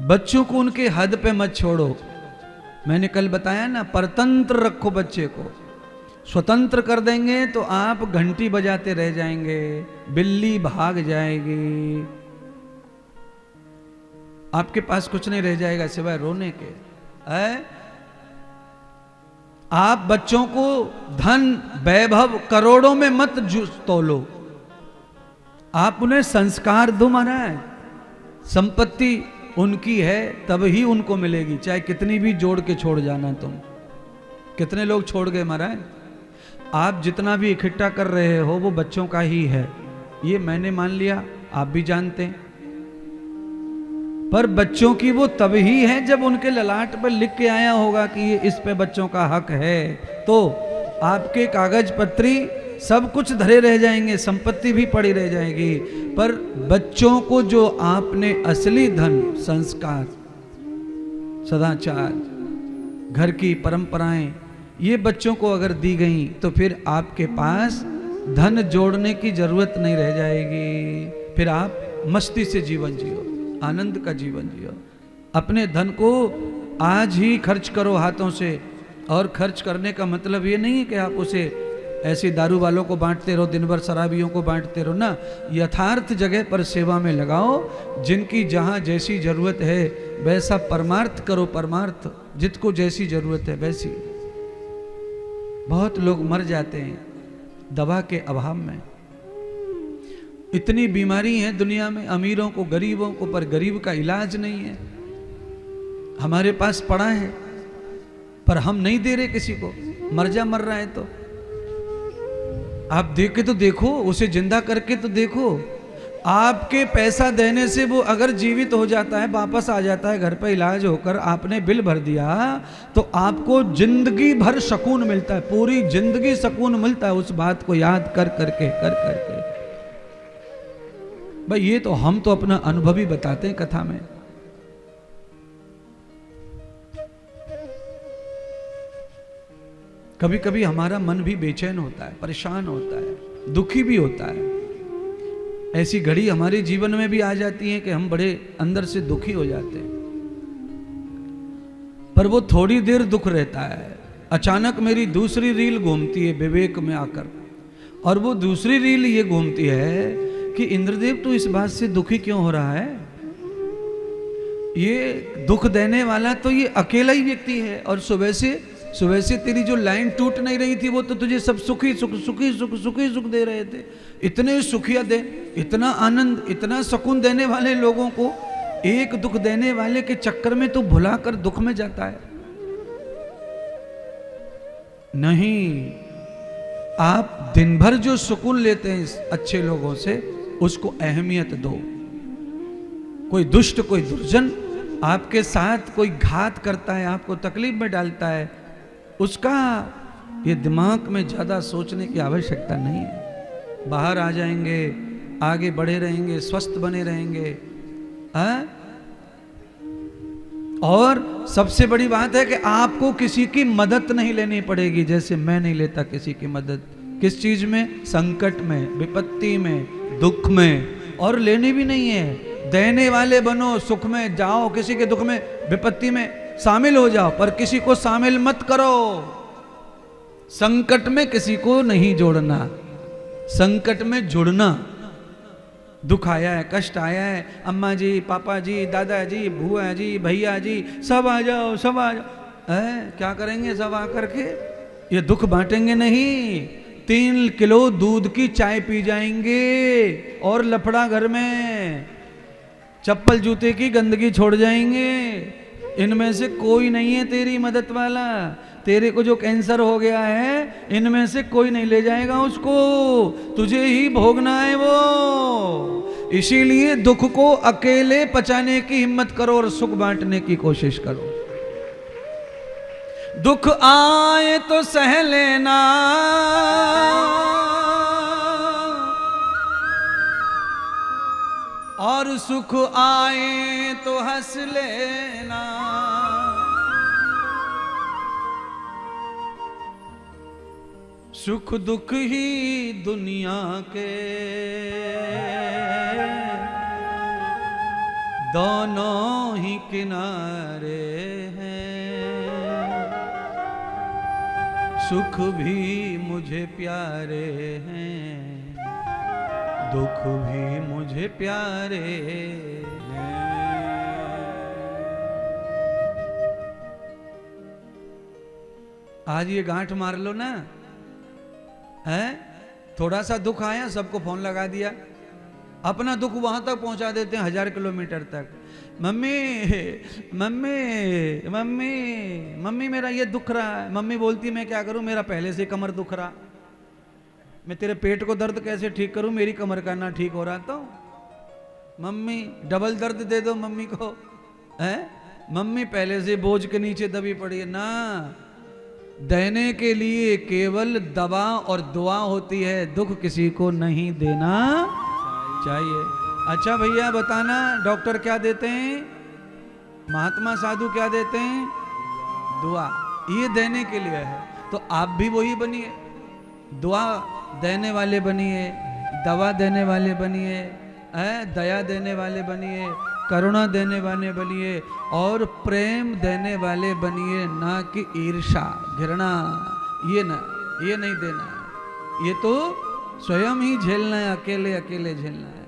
बच्चों को उनके हद पे मत छोड़ो। मैंने कल बताया ना, परतंत्र रखो बच्चे को। स्वतंत्र कर देंगे तो आप घंटी बजाते रह जाएंगे, बिल्ली भाग जाएगी, आपके पास कुछ नहीं रह जाएगा सिवाय रोने के। आप बच्चों को धन वैभव करोड़ों में मत तोलो, आप उन्हें संस्कार दो महाराज। संपत्ति उनकी है तब ही उनको मिलेगी, चाहे कितनी भी जोड़ के छोड़ जाना तुम। कितने लोग छोड़ गए महाराज। आप जितना भी इकट्ठा कर रहे हो वो बच्चों का ही है, ये मैंने मान लिया, आप भी जानते हैं। पर बच्चों की वो तब ही है जब उनके ललाट पर लिख के आया होगा कि ये इस पे बच्चों का हक है, तो आपके कागज पत्री सब कुछ धरे रह जाएंगे, संपत्ति भी पड़ी रह जाएगी। पर बच्चों को जो आपने असली धन, संस्कार, सदाचार, घर की परंपराएं, ये बच्चों को अगर दी गई तो फिर आपके पास धन जोड़ने की जरूरत नहीं रह जाएगी। फिर आप मस्ती से जीवन जियो, आनंद का जीवन जियो। अपने धन को आज ही खर्च करो हाथों से। और खर्च करने का मतलब ये नहीं है कि आप उसे ऐसे दारू वालों को बांटते रहो, दिन भर शराबियों को बांटते रहो ना। यथार्थ जगह पर सेवा में लगाओ, जिनकी जहाँ जैसी जरूरत है वैसा परमार्थ करो। परमार्थ जिसको जैसी जरूरत है वैसी। बहुत लोग मर जाते हैं दवा के अभाव में। इतनी बीमारी है दुनिया में, अमीरों को, गरीबों को, पर गरीब का इलाज नहीं है। हमारे पास पड़ा है पर हम नहीं दे रहे किसी को। मर रहा है तो आप देख के तो देखो, उसे जिंदा करके तो देखो। आपके पैसा देने से वो अगर जीवित हो जाता है, वापस आ जाता है घर पे इलाज होकर, आपने बिल भर दिया, तो आपको जिंदगी भर सुकून मिलता है, पूरी जिंदगी सुकून मिलता है उस बात को याद कर करके। भाई ये तो हम तो अपना अनुभव ही बताते हैं कथा में। कभी कभी हमारा मन भी बेचैन होता है, परेशान होता है, दुखी भी होता है। ऐसी घड़ी हमारे जीवन में भी आ जाती है कि हम बड़े अंदर से दुखी हो जाते हैं। पर वो थोड़ी देर दुख रहता है। अचानक मेरी दूसरी रील घूमती है विवेक में आकर, और वो दूसरी रील ये घूमती है कि इंद्रदेव तू इस बात से दुखी क्यों हो रहा है। ये दुख देने वाला तो ये अकेला ही व्यक्ति है, और सुबह से तेरी जो लाइन टूट नहीं रही थी वो तो तुझे सब सुखी सुख दे रहे थे। इतने सुखिया दे, इतना आनंद, इतना सुकून देने वाले लोगों को एक दुख देने वाले के चक्कर में तो भुलाकर दुख में जाता है। नहीं, आप दिन भर जो सुकून लेते हैं अच्छे लोगों से, उसको अहमियत दो। कोई दुष्ट, कोई दुर्जन आपके साथ कोई घात करता है, आपको तकलीफ में डालता है, उसका ये दिमाग में ज्यादा सोचने की आवश्यकता नहीं है। बाहर आ जाएंगे, आगे बढ़े रहेंगे, स्वस्थ बने रहेंगे। और सबसे बड़ी बात है कि आपको किसी की मदद नहीं लेनी पड़ेगी, जैसे मैं नहीं लेता किसी की मदद। किस चीज में? संकट में, विपत्ति में, दुख में। और लेनी भी नहीं है, देने वाले बनो। सुख में जाओ, किसी के दुख में, विपत्ति में शामिल हो जाओ, पर किसी को शामिल मत करो। संकट में किसी को नहीं जोड़ना, संकट में जुड़ना। दुख आया है, कष्ट आया है, अम्मा जी, पापा जी, दादाजी, बुआ जी, भैया जी, सब आ जाओ, सब आ जाओ। क्या करेंगे सब आकर के? ये दुख बांटेंगे नहीं, 3 किलो दूध की चाय पी जाएंगे और लफड़ा घर में, चप्पल जूते की गंदगी छोड़ जाएंगे। इनमें से कोई नहीं है तेरी मदद वाला। तेरे को जो कैंसर हो गया है, इनमें से कोई नहीं ले जाएगा उसको, तुझे ही भोगना है वो। इसीलिए दुख को अकेले पचाने की हिम्मत करो और सुख बांटने की कोशिश करो। दुख आए तो सह लेना, और सुख आए तो हंस लेना। सुख दुख ही दुनिया के दोनों ही किनारे हैं, सुख भी मुझे प्यारे हैं, दुख भी मुझे प्यारे हैं। आज ये गांठ मार लो ना, है? थोड़ा सा दुख आया सबको फोन लगा दिया, अपना दुख वहां तक पहुंचा देते हैं 1000 किलोमीटर तक। मम्मी मम्मी मम्मी मम्मी मेरा ये दुख रहा है। मम्मी बोलती मैं क्या करूं, मेरा पहले से कमर दुख रहा, मैं तेरे पेट को दर्द कैसे ठीक करूं, मेरी कमर का ना ठीक हो रहा। तो मम्मी डबल दर्द दे दो मम्मी को, है? मम्मी पहले से बोझ के नीचे दबी पड़ी है ना। देने के लिए केवल दवा और दुआ होती है, दुख किसी को नहीं देना चाहिए। अच्छा भैया बताना, डॉक्टर क्या देते हैं, महात्मा साधु क्या देते हैं? दुआ। ये देने के लिए है, तो आप भी वही बनिए, दुआ देने वाले बनिए, दवा देने वाले बनिए, दया देने वाले बनिए, करुणा देने वाले बनिए और प्रेम देने वाले बनिए, ना कि ईर्षा घृणा। ये नहीं देना है, ये तो स्वयं ही झेलना है, अकेले अकेले झेलना है।